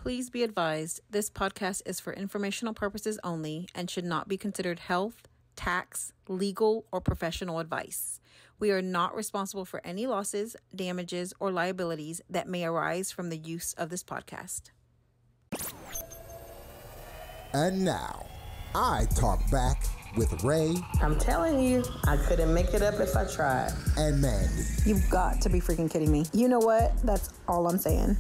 Please be advised, this podcast is for informational purposes only and should not be considered health, tax, legal, or professional advice. We are not responsible for any losses, damages, or liabilities that may arise from the use of this podcast. And now, I Talk Back with Ray. I'm telling you, I couldn't make it up if I tried. And Mandii. You've got to be freaking kidding me. You know what? That's all I'm saying.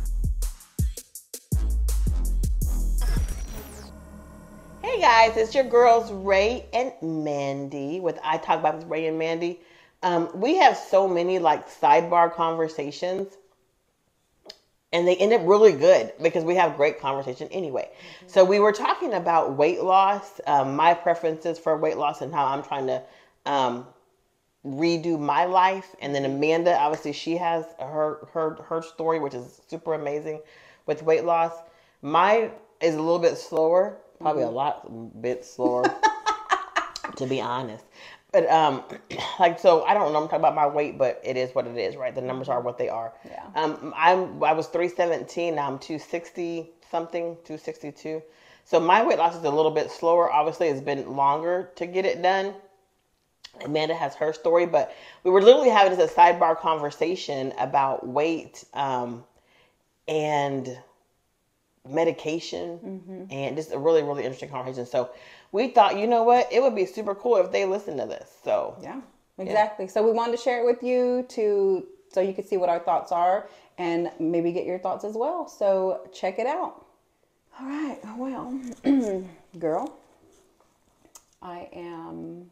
Hey guys, it's your girls Ray and Mandii with I Talk Back with Ray and Mandii. We have so many like sidebar conversations, and they end up really good because we have great conversation anyway. Mm-hmm. So we were talking about weight loss, my preferences for weight loss, and how I'm trying to redo my life. And then Amanda, obviously, she has her story, which is super amazing with weight loss. Mine is a little bit slower, probably a bit slower, to be honest. But so I don't know. I'm talking about my weight, but it is what it is, right? The numbers are what they are. Yeah. I was 317. Now I'm 260 something, 262. So my weight loss is a little bit slower. Obviously, it's been longer to get it done. Amanda has her story, but we were literally having this a sidebar conversation about weight and medication, and just a really, really interesting conversation. So we thought, you know what, it would be super cool if they listened to this. So yeah, exactly. Yeah. So we wanted to share it with you so you could see what our thoughts are and maybe get your thoughts as well. So check it out. All right. Well, girl, I am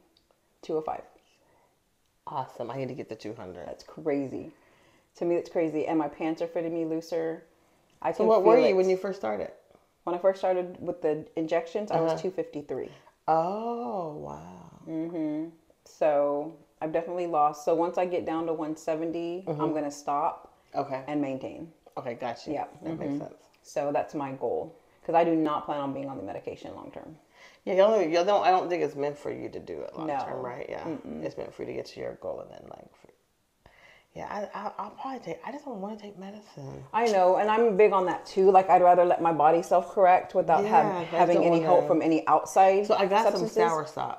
205. Awesome. I need to get to 200. That's crazy. To me, that's crazy. And my pants are fitting me looser. So what were you when you first started? When I first started with the injections, I was 253. Oh, wow. So I've definitely lost. So once I get down to 170, I'm going to stop and maintain. Okay, gotcha. Yeah. That makes sense. So that's my goal. Because I do not plan on being on the medication long term. Yeah, I don't think it's meant for you to do it long term, right? Yeah. It's meant for you to get to your goal and then I'll probably I just don't want to take medicine. I know, and I'm big on that too. Like, I'd rather let my body self-correct without having any help from any outside. So I got substances. some soursop,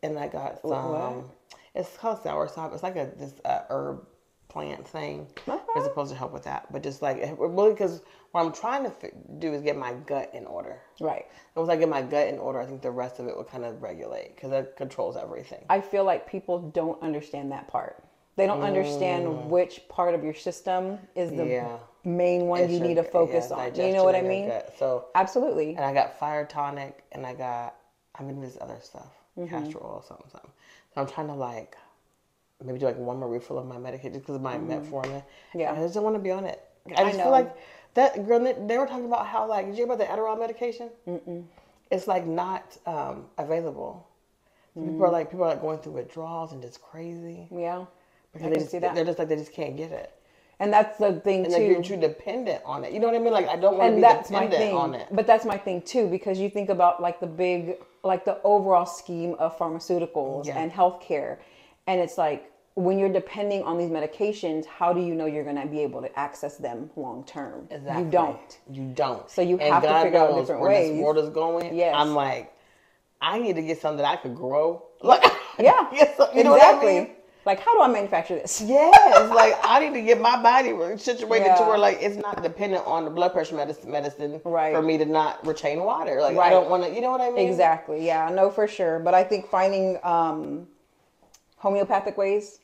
and I got some. It's called soursop. It's like this herb plant thing. It's supposed to help with that, but just like really, because what I'm trying to do is get my gut in order. Right. And once I get my gut in order, I think the rest of it will kind of regulate because it controls everything. I feel like people don't understand that part. They don't understand which part of your system is the main one you need to focus on. You know what I mean? So absolutely. And I got fire tonic, and I'm in this other stuff, castor oil, something. So I'm trying to maybe do one more refill of my medication because of my metformin. Yeah. I just don't want to be on it. I just feel like that girl. They were talking about how did you hear about the Adderall medication? It's not available. So people are going through withdrawals and just crazy. Yeah. Because they're just they just can't get it. And that's the thing too. And you're too dependent on it. You know what I mean? I don't want to be dependent on it. But that's my thing too, because you think about the overall scheme of pharmaceuticals and healthcare. And it's when you're depending on these medications, how do you know you're going to be able to access them long term? Exactly. You don't. So you have to figure out different ways. Where this world is going. Yes. I'm I need to get something that I could grow. Yeah. You know what I mean? How do I manufacture this? Yes, I need to get my body situated to where it's not dependent on the blood pressure medicine for me to not retain water. I don't want to, you know what I mean? Exactly. Yeah, no, for sure. But I think finding homeopathic ways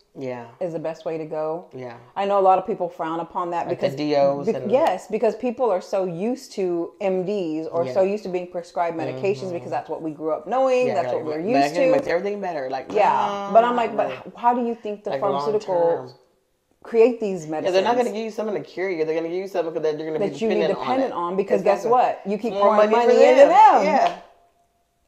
is the best way to go. Yeah. I know a lot of people frown upon that because the DOs because people are so used to MDs or so used to being prescribed medications because that's what we grew up knowing. That's what we're used to. It makes everything better. But I'm but how do you think the pharmaceuticals create these medicines? Yeah, they're not going to give you something to cure you. They're going to give you something that you're going to be dependent on. Because guess what? You keep pouring money into them. Yeah.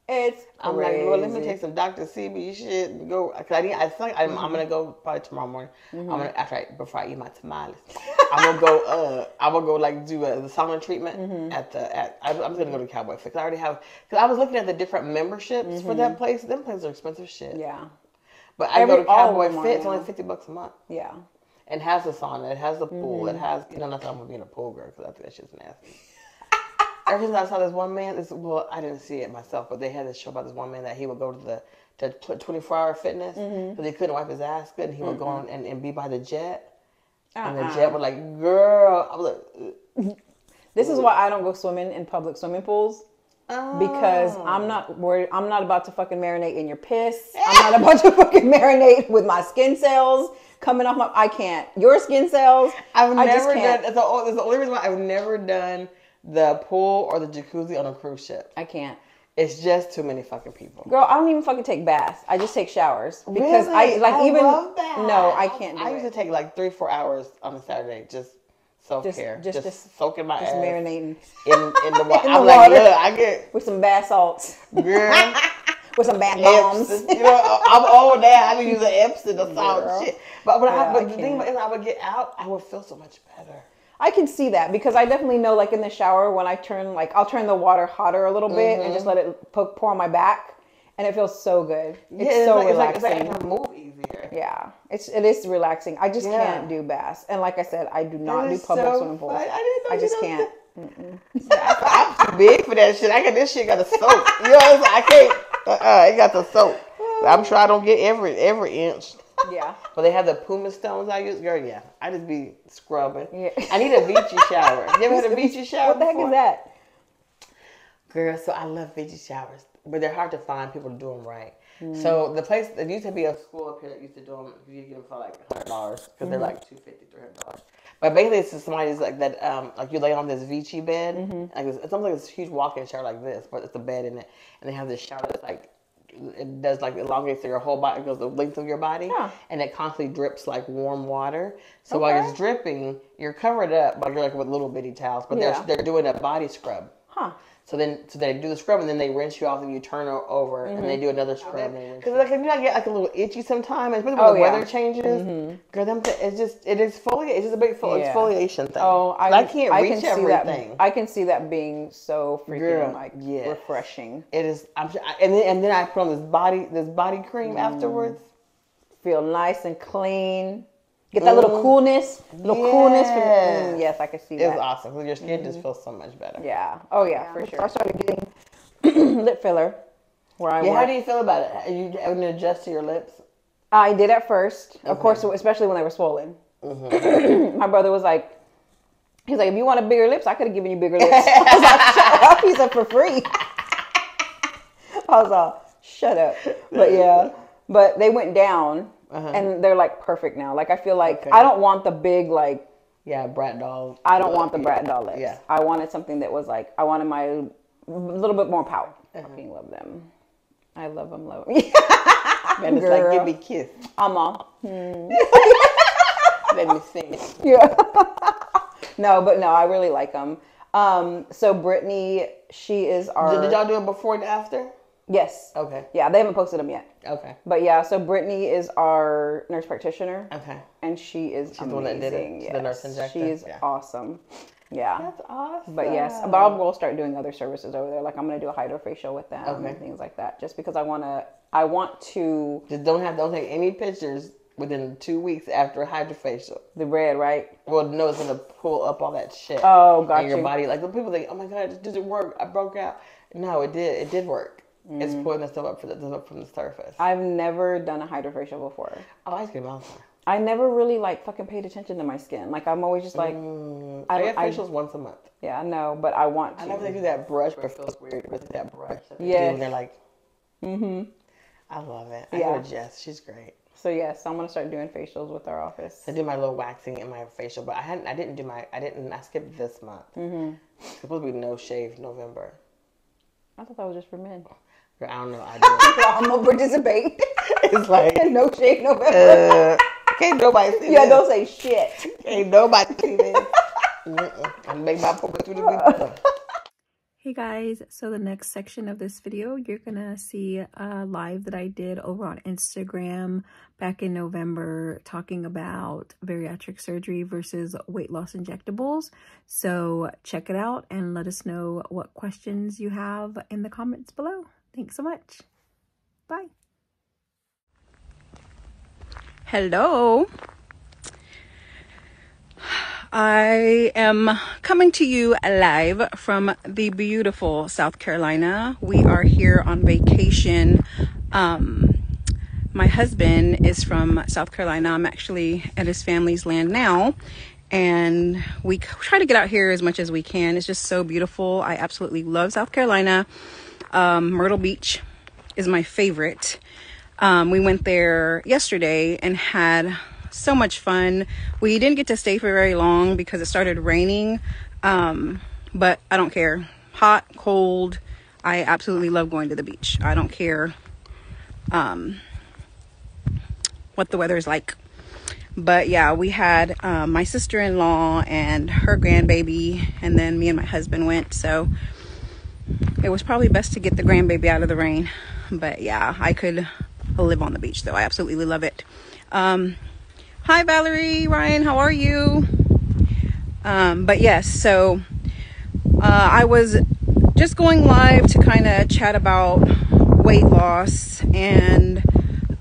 It's crazy. I'm well, let me take some Dr. CB shit and go. I feel I'm going to go probably tomorrow morning. I'm going to, before I eat my tamales, I'm going to go, do the sauna treatment I'm just going to go to Cowboy Fix. I already have, because I was looking at the different memberships for that place. Them places are expensive shit. Yeah. But I go to Cowboy Fit. It's only $50 a month. Yeah. And has the sauna. It has the pool. It has, not that I'm going to be in a pool, girl, because I think that shit's nasty. Ever since I saw this one man, well, I didn't see it myself, but they had this show about this one man that he would go to 24-hour fitness because he couldn't wipe his ass good, and he would go on and be by the jet, and the jet would like, girl, I was like, this is why I don't go swimming in public swimming pools. Because I'm not worried. I'm not about to fucking marinate in your piss. I'm not about to fucking marinate with my skin cells coming off my. I can't. Your skin cells. I've never done. That's the only reason why I've never done the pool or the jacuzzi on a cruise ship. I can't. It's just too many fucking people. Girl, I don't even fucking take baths. I just take showers because really? I love that. No, I can't. I used to take like 3-4 hours on a Saturday just. Self-care. Just soaking my ass. Marinating. In the water. I'm like, look, I get... With some bath salts. Girl. With some bath bombs. You know, I'm old now. I can use an Epsom or salt shit. But the thing about it is I would get out, I would feel so much better. I can see that because I definitely know, like in the shower, when I turn, I'll turn the water hotter a little bit and just let it pour on my back. And it feels so good. It's so relaxing. It's like I can move easier. Yeah, it is relaxing. I just can't do baths. And like I said, I do not do public swimming pools. I just can't. I'm too big for that shit. I got this shit got the soap. You know what I'm saying? I can't. It got the soap. I'm sure I don't get every inch. Yeah. But they have the Puma stones I use. Girl, yeah. I just be scrubbing. Yeah. I need a Vichy shower. You ever had a Vichy shower What the heck is that? Girl, so I love Vichy showers. But they're hard to find people to do them right. So the place, there used to be a school up here that used to do them. You get them for like $100 because they're like $250, $300. But basically, it's just somebody's like that. Like you lay on this Vichy bed. Like it's almost like this huge walk-in shower like this, but it's a bed in it, and they have this shower that's like it does like elongates your whole body. It goes the length of your body, and it constantly drips like warm water. So while it's dripping, you're covered up, but you're like with little bitty towels. But they're doing a body scrub. So they do the scrub and then they rinse you off and you turn over and they do another scrub. Because like you know, I get like a little itchy sometimes, especially when the weather changes. Girl, it is foliate. It's just a big exfoliation thing. Oh, I can't reach everything. I can see that being so freaking refreshing. It is. And then I put on this body cream afterwards. Feel nice and clean. Get that little coolness. Yes, I can see that. It's awesome because your skin just feels so much better. Yeah. Oh, yeah, for sure. I started getting lip filler. How do you feel about it? Are you having to adjust to your lips? I did at first. Of course, especially when they were swollen. My brother was like, he's like, if you wanted bigger lips, I could have given you bigger lips. I was like, shut up. He said, for free. I was all, shut up. But yeah. But they went down. And they're like perfect now. Like I feel like I don't want the big brat doll. I don't want the brat doll lips. Yeah. I wanted something that was like I wanted my a little bit more pout. I fucking love them. I love them. And it's like give me a kiss. I'm all. Let me sing it. Yeah. No, I really like them. So Brittany, she is our. Did y'all do it before and after? Yes. Okay. Yeah, they haven't posted them yet. Okay. But yeah, so Brittany is our nurse practitioner. Okay. And she is amazing. The one that did it. Yes. The nurse injector. She's awesome. Yeah. That's awesome. But yes, I will start doing other services over there. Like I'm gonna do a hydrofacial with them and things like that. Just because I want to. Just don't take any pictures within 2 weeks after a hydrofacial. The red, right? Well, no, it's gonna pull up all that shit. Oh, gotcha. In your body, like the people think, oh my god, does it work? I broke out. No, it did. It did work. It's pulling the stuff up from the surface. I've never done a hydrofacial before. Oh, ice cream also. I never really fucking paid attention to my skin. Like I'm always just like I get facials once a month. Yeah, I know, but I want to. I never do that brush, but it feels weird with that brush. Yeah, and they're like, I love it. I go to Jess. She's great. So yes, I'm gonna start doing facials with our office. I did my little waxing in my facial, but I skipped this month. It's supposed to be no shave November. I thought that was just for men. I don't know. I do. I'm gonna participate. It's like no shave November. Can't nobody see this. Yeah, don't say shit. Can't nobody see this. I make my poker through the window. Hey guys, so the next section of this video, you're gonna see a live that I did over on Instagram back in November talking about bariatric surgery versus weight loss injectables. So check it out and let us know what questions you have in the comments below. Thanks so much. Bye. Hello. I am coming to you live from the beautiful South Carolina. We are here on vacation. My husband is from South Carolina. I'm actually at his family's land now, and we try to get out here as much as we can. It's just so beautiful. I absolutely love South Carolina. Myrtle Beach is my favorite. We went there yesterday and had so much fun. We didn't get to stay for very long because it started raining, but I don't care. Hot, cold, I absolutely love going to the beach. I don't care what the weather is like. But yeah, we had my sister-in-law and her grandbaby, and then me and my husband went, so it was probably best to get the grandbaby out of the rain. But yeah, I could live on the beach though. I absolutely love it. Hi Valerie, Ryan, how are you? But yes, so I was just going live to kind of chat about weight loss and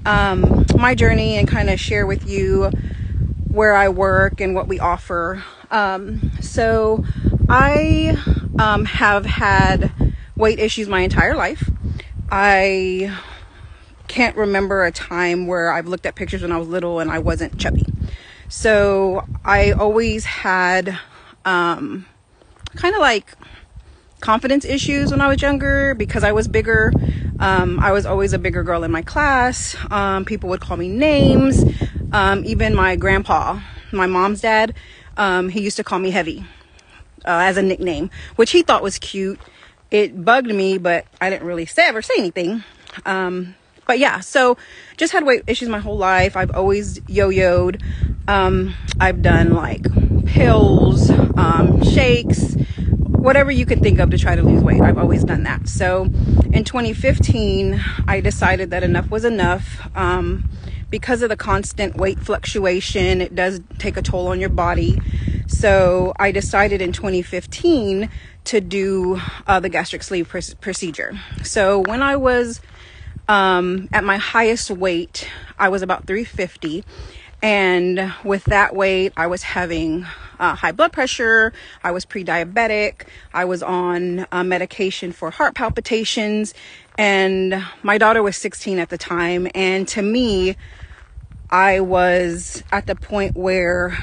my journey, and kind of share with you where I work and what we offer. So I have had weight issues my entire life. I can't remember a time where I've looked at pictures when I was little and I wasn't chubby. So I always had kind of like confidence issues when I was younger because I was bigger. I was always a bigger girl in my class. People would call me names. Even my grandpa, my mom's dad, he used to call me Heavy as a nickname, which he thought was cute. It bugged me, but I didn't really ever say anything. But yeah, so just had weight issues my whole life. I've always yo-yoed. I've done like pills, shakes, whatever you could think of to try to lose weight. I've always done that. So in 2015, I decided that enough was enough. Because of the constant weight fluctuation, it does take a toll on your body. So I decided in 2015 to do the gastric sleeve procedure. So when I was at my highest weight, I was about 350, and with that weight I was having high blood pressure, I was pre-diabetic, I was on medication for heart palpitations, and my daughter was 16 at the time. And to me, I was at the point where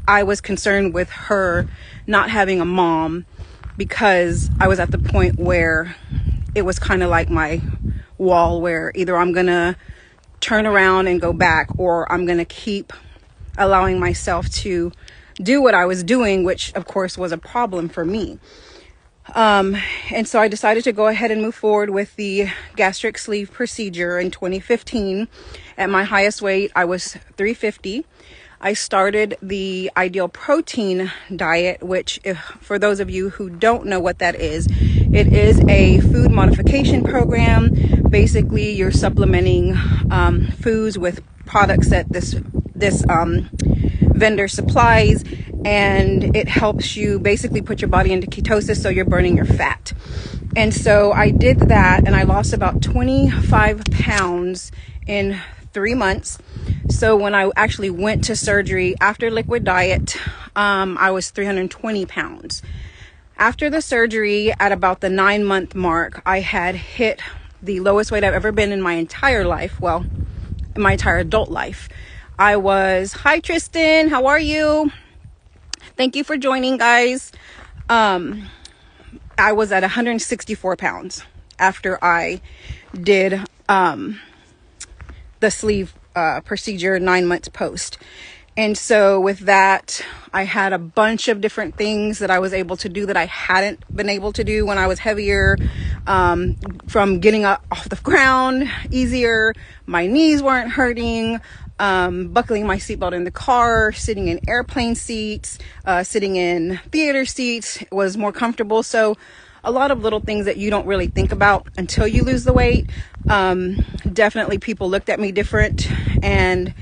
I was concerned with her not having a mom, because I was at the point where it was kind of like my wall, where either I'm gonna turn around and go back, or I'm gonna keep allowing myself to do what I was doing, which of course was a problem for me. And so I decided to go ahead and move forward with the gastric sleeve procedure in 2015. At my highest weight, I was 350. I started the Ideal Protein diet, which, for those of you who don't know what that is, it is a food modification program. Basically, you're supplementing foods with products that this vendor supplies, and it helps you basically put your body into ketosis, so you're burning your fat. And so I did that, and I lost about 25 pounds in 3 months. So when I actually went to surgery after liquid diet, I was 320 pounds. After the surgery, at about the 9-month mark, I had hit the lowest weight I've ever been in my entire life. Well, in my entire adult life. Hi Tristan, how are you? Thank you for joining, guys. I was at 164 pounds after I did the sleeve procedure 9 months post. And so with that, I had a bunch of different things that I was able to do that I hadn't been able to do when I was heavier, from getting up off the ground easier. My knees weren't hurting, buckling my seatbelt in the car, sitting in airplane seats, sitting in theater seats was more comfortable. So a lot of little things that you don't really think about until you lose the weight. Definitely people looked at me different, and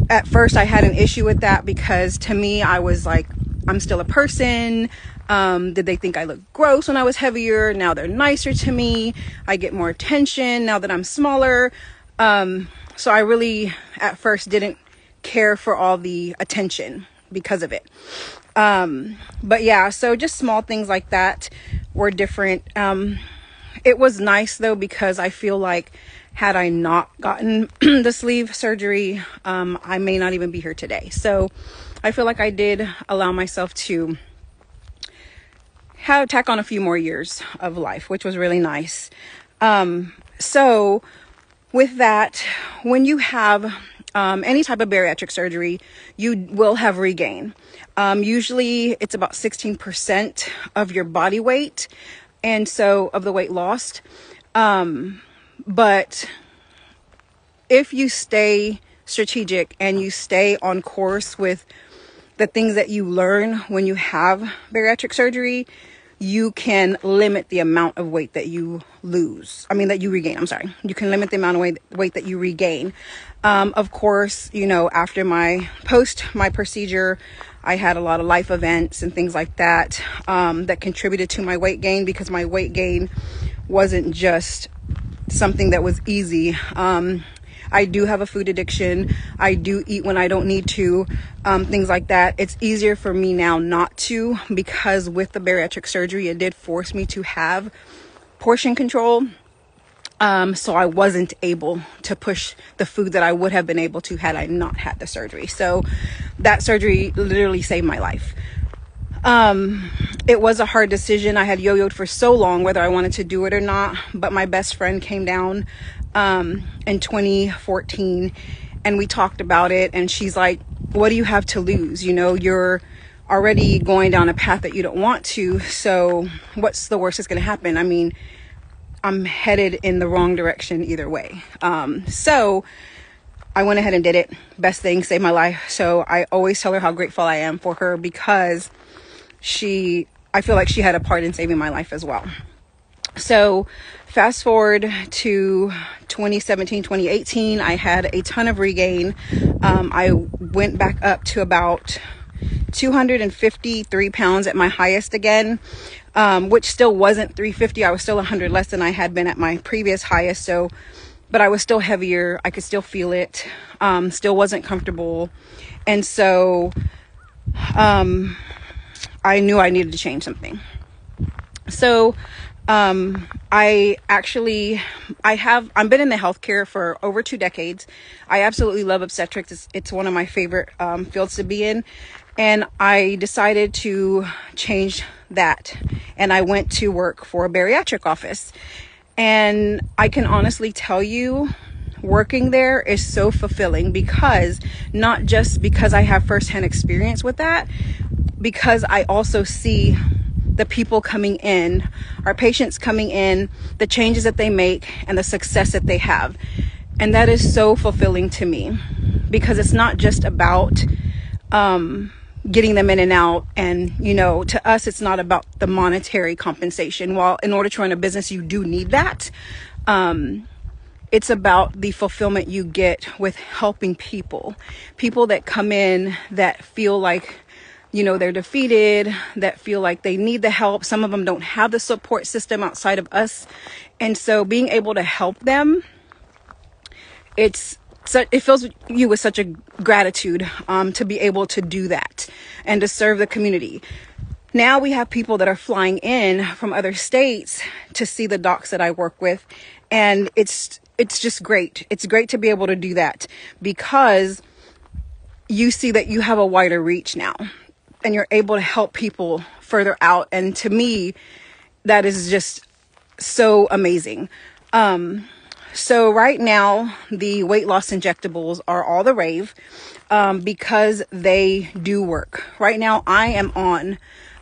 at first I had an issue with that, because to me, I was like, I'm still a person. Did they think I looked gross when I was heavier? Now they're nicer to me. I get more attention now that I'm smaller. So I really at first didn't care for all the attention. because of it. But yeah, so just small things like that were different. It was nice though, because I feel like had I not gotten the sleeve surgery, I may not even be here today. So I feel like I did allow myself to tack on a few more years of life, which was really nice. So with that, when you have any type of bariatric surgery, you will have regain. Usually it's about 16% of your body weight, and so of the weight lost. But if you stay strategic and you stay on course with the things that you learn when you have bariatric surgery, you can limit the amount of weight that you that you regain. I'm sorry. You can limit the amount of weight that you regain. Of course, after my procedure, I had a lot of life events and things like that, that contributed to my weight gain, because my weight gain wasn't just something that was easy. I do have a food addiction. I do eat when I don't need to, things like that. It's easier for me now not to, because with the bariatric surgery, it did force me to have portion control. So I wasn't able to push the food that I would have been able to had I not had the surgery. So that surgery literally saved my life. It was a hard decision. I had yo-yoed for so long whether I wanted to do it or not, but my best friend came down in 2014 and we talked about it, and she's like, what do you have to lose? You're already going down a path that you don't want to, so what's the worst that's going to happen? I mean, I'm headed in the wrong direction either way. So I went ahead and did it. Best thing, saved my life. So I always tell her how grateful I am for her, because I feel like she had a part in saving my life as well. So fast forward to 2017, 2018, I had a ton of regain. I went back up to about 253 pounds at my highest again, which still wasn't 350. I was still 100 less than I had been at my previous highest. But I was still heavier. I could still feel it. Still wasn't comfortable. And so, I knew I needed to change something. So, I've been in the healthcare for over 2 decades. I absolutely love obstetrics. It's one of my favorite fields to be in. And I decided to change that. And I went to work for a bariatric office. And I can honestly tell you, working there is so fulfilling, because not just because I have firsthand experience with that, because I also see the people coming in, our patients coming in, the changes that they make and the success that they have. And that is so fulfilling to me, because it's not just about getting them in and out. And, to us, it's not about the monetary compensation. While in order to run a business, you do need that. It's about the fulfillment you get with helping people that come in that feel like, they're defeated, that feel like they need the help. Some of them don't have the support system outside of us. And so being able to help them, it fills you with such a gratitude to be able to do that and to serve the community. Now we have people that are flying in from other states to see the docs that I work with. And it's just great. It's great to be able to do that, because you see that you have a wider reach now and you're able to help people further out. And to me, that is just so amazing. So right now, the weight loss injectables are all the rave, because they do work. Right now, I am on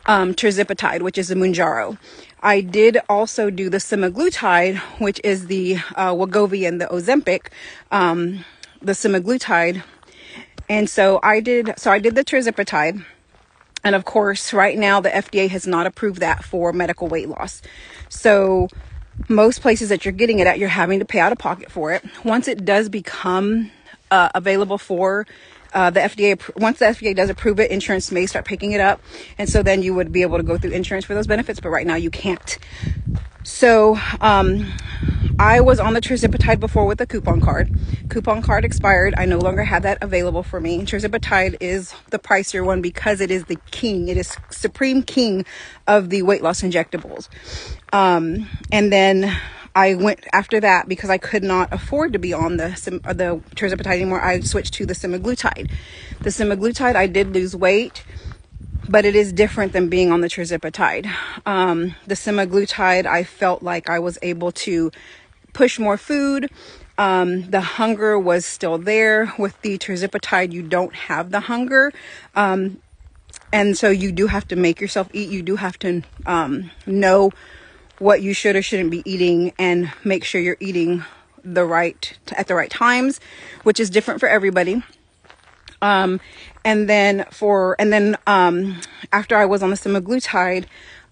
tirzepatide, which is the Mounjaro. I did also do the semaglutide, which is the Wegovy and the Ozempic, the semaglutide. And so I did the tirzepatide. And of course, right now, the FDA has not approved that for medical weight loss. So most places that you're getting it at, you're having to pay out of pocket for it. Once it does become available for the FDA, once the FDA does approve it, insurance may start picking it up. And so then you would be able to go through insurance for those benefits. But right now you can't. So I was on the tirzepatide before with a coupon card. Coupon card expired. I no longer have that available for me. Tirzepatide is the pricier one because it is the king. It is supreme king of the weight loss injectables. And then I went after that because I could not afford to be on the tirzepatide anymore. I switched to the semaglutide. The semaglutide, I did lose weight, but it is different than being on the tirzepatide. The semaglutide, I felt like I was able to push more food. The hunger was still there. With the tirzepatide, you don't have the hunger. And so you do have to make yourself eat. You do have to know what you should or shouldn't be eating and make sure you're eating at the right times, which is different for everybody. And then after I was on the semaglutide,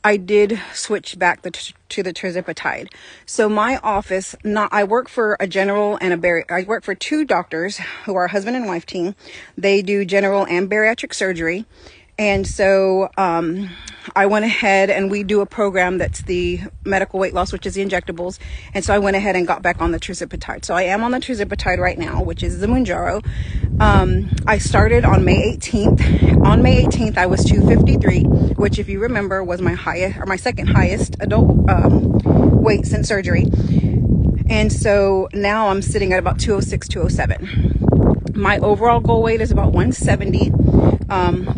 I did switch back to the tirzepatide. So my office, I work for a general and I work for two doctors who are a husband and wife team. They do general and bariatric surgery. And so I went ahead and we do a program that's the medical weight loss, which is the injectables. And so I went ahead and got back on the tirzepatide. So I am on the tirzepatide right now, which is the Mounjaro. I started on May 18th. On May 18th, I was 253, which, if you remember, was my second highest adult weight since surgery. And so now I'm sitting at about 206, 207. My overall goal weight is about 170,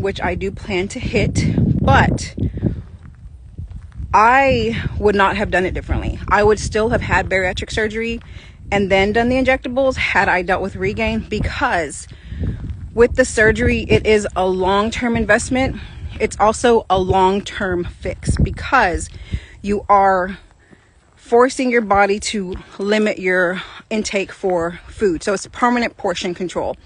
which I do plan to hit, but I would not have done it differently. I would still have had bariatric surgery and then done the injectables had I dealt with regain, because with the surgery, it is a long-term investment. It's also a long-term fix because you are forcing your body to limit your intake for food. So it's permanent portion control.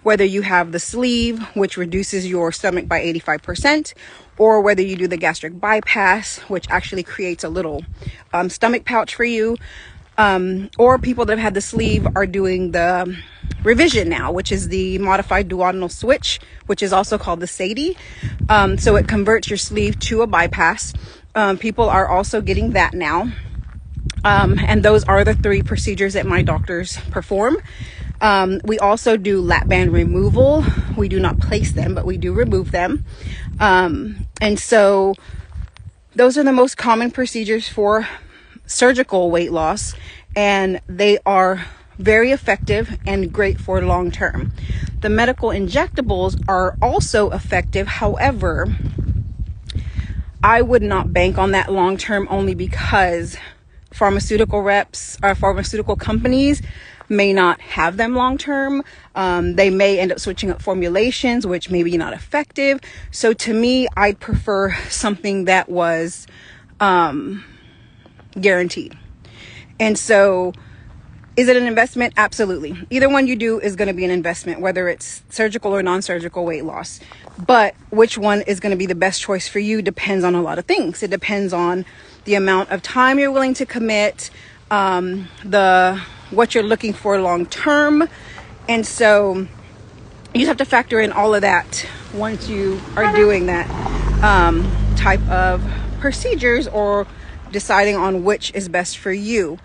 Whether you have the sleeve, which reduces your stomach by 85%, or whether you do the gastric bypass, which actually creates a little stomach pouch for you, or people that have had the sleeve are doing the revision now, which is the modified duodenal switch, which is also called the SADI. So it converts your sleeve to a bypass. People are also getting that now. And those are the 3 procedures that my doctors perform. We also do lap band removal. We do not place them, but we do remove them. And so those are the most common procedures for surgical weight loss, and they are very effective and great for long term. The medical injectables are also effective. However, I would not bank on that long term, only because pharmaceutical companies may not have them long term. They may end up switching up formulations, which may be not effective. So to me, I'd prefer something that was guaranteed. And so, is it an investment? Absolutely. Either one you do is going to be an investment, whether it's surgical or non-surgical weight loss. But which one is going to be the best choice for you depends on a lot of things. It depends on the amount of time you're willing to commit, what you're looking for long term. And so you just have to factor in all of that once you are doing that type of procedures or deciding on which is best for you.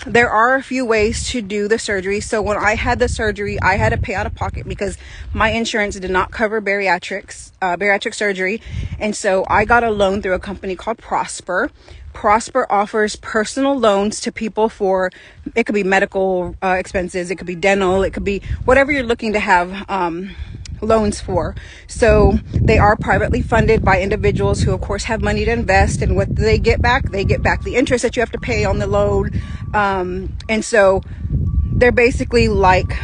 There are a few ways to do the surgery. So when I had the surgery, I had to pay out of pocket because my insurance did not cover bariatric surgery. And so I got a loan through a company called Prosper. Prosper offers personal loans to people for, it could be medical expenses, it could be dental, it could be whatever you're looking to have loans for. So they are privately funded by individuals who of course have money to invest, and what do they get back? They get back the interest that you have to pay on the loan. And so they're basically like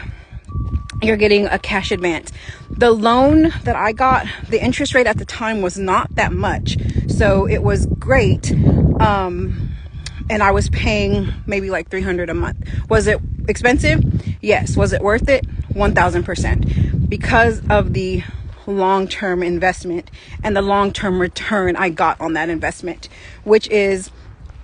you're getting a cash advance. The loan that I got, the interest rate at the time was not that much, so it was great. And I was paying maybe like $300 a month. Was it expensive? Yes. Was it worth it? 1000%, because of the long-term investment and the long-term return I got on that investment, which is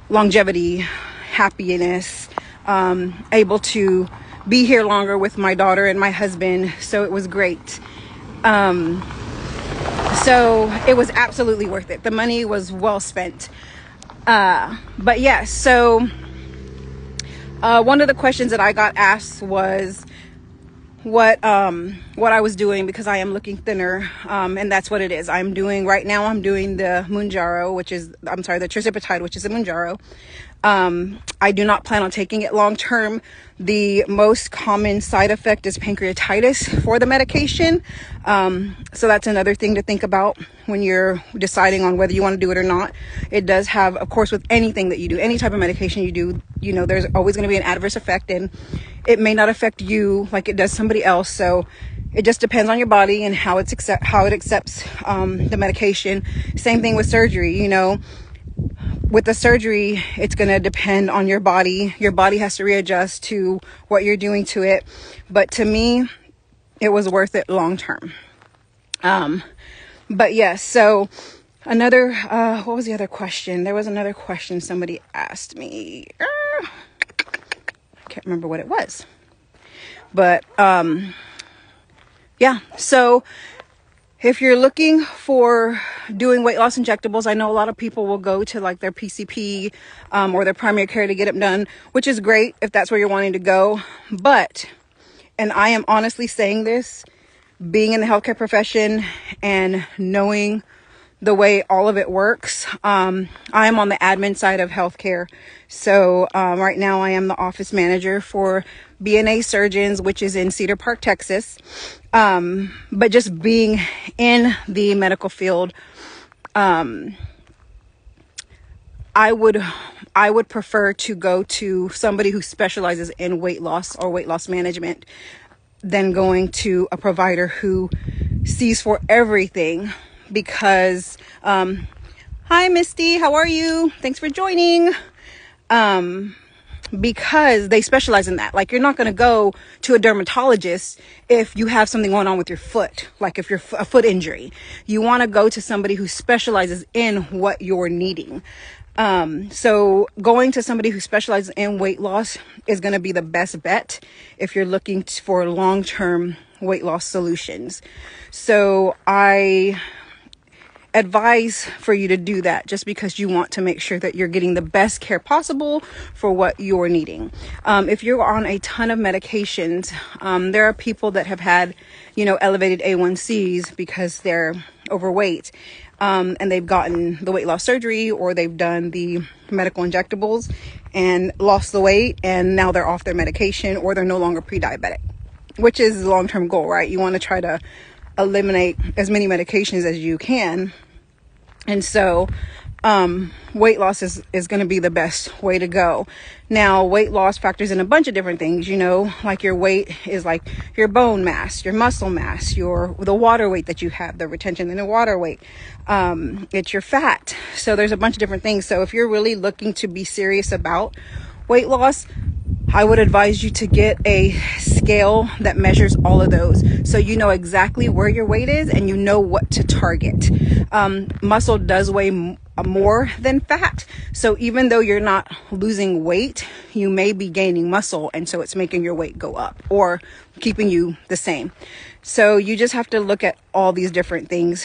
longevity, happiness, able to be here longer with my daughter and my husband. So it was great. So it was absolutely worth it. The money was well spent. But yeah, so One of the questions that I got asked was what I was doing, because I am looking thinner, and that's what it is. I'm doing the Mounjaro, the Tirzepatide, which is the Mounjaro. I do not plan on taking it long term. The most common side effect is pancreatitis for the medication. So that's another thing to think about when you're deciding on whether you want to do it or not. It does have, of course, with anything that you do, any type of medication you do, there's always going to be an adverse effect, and it may not affect you like it does somebody else. So it just depends on your body and how it accepts the medication. Same thing with surgery. With the surgery, it's going to depend on your body. Your body has to readjust to what you're doing to it. But to me, it was worth it long term. But yes, so another, what was the other question? There was another question somebody asked me. I can't remember what it was. But, yeah, so if you're looking for doing weight loss injectables, I know a lot of people will go to like their PCP or their primary care to get them done, which is great if that's where you're wanting to go. But, and I am honestly saying this, being in the healthcare profession and knowing the way all of it works, I am on the admin side of healthcare. So right now I am the office manager for BNA Surgeons, which is in Cedar Park, Texas. But just being in the medical field, I would prefer to go to somebody who specializes in weight loss or weight loss management than going to a provider who sees for everything. Because, hi Misty, how are you? Thanks for joining. Because they specialize in that. Like, you're not going to go to a dermatologist if you have something going on with your foot, like if you're a foot injury. You want to go to somebody who specializes in what you're needing. So going to somebody who specializes in weight loss is going to be the best bet if you're looking for long-term weight loss solutions. So I advise for you to do that, just because you want to make sure that you're getting the best care possible for what you're needing. If you're on a ton of medications, there are people that have had, elevated A1Cs because they're overweight, and they've gotten the weight loss surgery, or they've done the medical injectables and lost the weight, and now they're off their medication, or they're no longer pre-diabetic, which is the long-term goal, right? You want to try to eliminate as many medications as you can. And so weight loss is going to be the best way to go. Now, weight loss factors in a bunch of different things, like your weight is like your bone mass, your muscle mass, the water weight that you have, the retention in the water weight. It's your fat. So there's a bunch of different things. So if you're really looking to be serious about weight loss, I would advise you to get a scale that measures all of those, so you know exactly where your weight is and you know what to target. Muscle does weigh more than fat, so even though you're not losing weight, you may be gaining muscle, and so it's making your weight go up or keeping you the same. So you just have to look at all these different things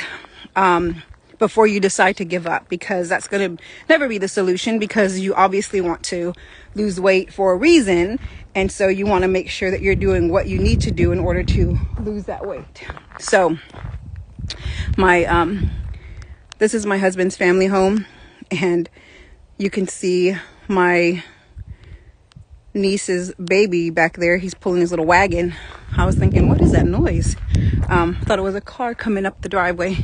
before you decide to give up, because that's going to never be the solution, because you obviously want to lose weight for a reason. And so you want to make sure that you're doing what you need to do in order to lose that weight. So this is my husband's family home, and you can see my niece's baby back there. He's pulling his little wagon. I was thinking, what is that noise? Thought it was a car coming up the driveway.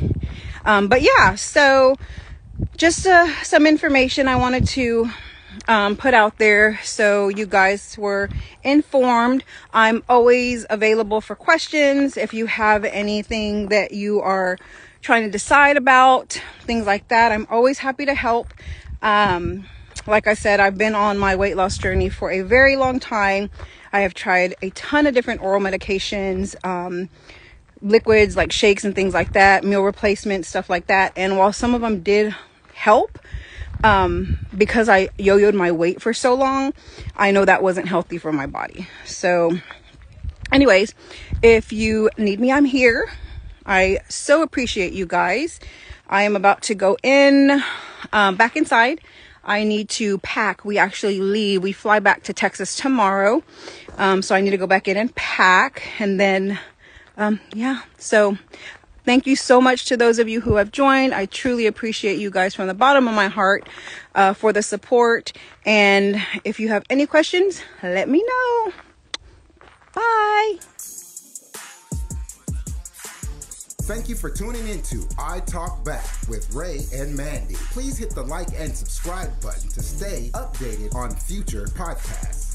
But yeah, so just some information I wanted to put out there so you guys were informed. I'm always available for questions. If you have anything that you are trying to decide about, things like that, I'm always happy to help. Like I said, I've been on my weight loss journey for a very long time. I have tried a ton of different oral medications, liquids like shakes and things like that, meal replacements, stuff like that. And while some of them did help, because I yo-yoed my weight for so long, I know that wasn't healthy for my body. So anyways, if you need me, I'm here. I so appreciate you guys. I am about to go back inside. I need to pack. We actually leave. We fly back to Texas tomorrow. So I need to go back in and pack. And then, yeah. So thank you so much to those of you who have joined. I truly appreciate you guys from the bottom of my heart for the support. And if you have any questions, let me know. Bye. Thank you for tuning into I Talk Back with Rae and Mandii. Please hit the like and subscribe button to stay updated on future podcasts.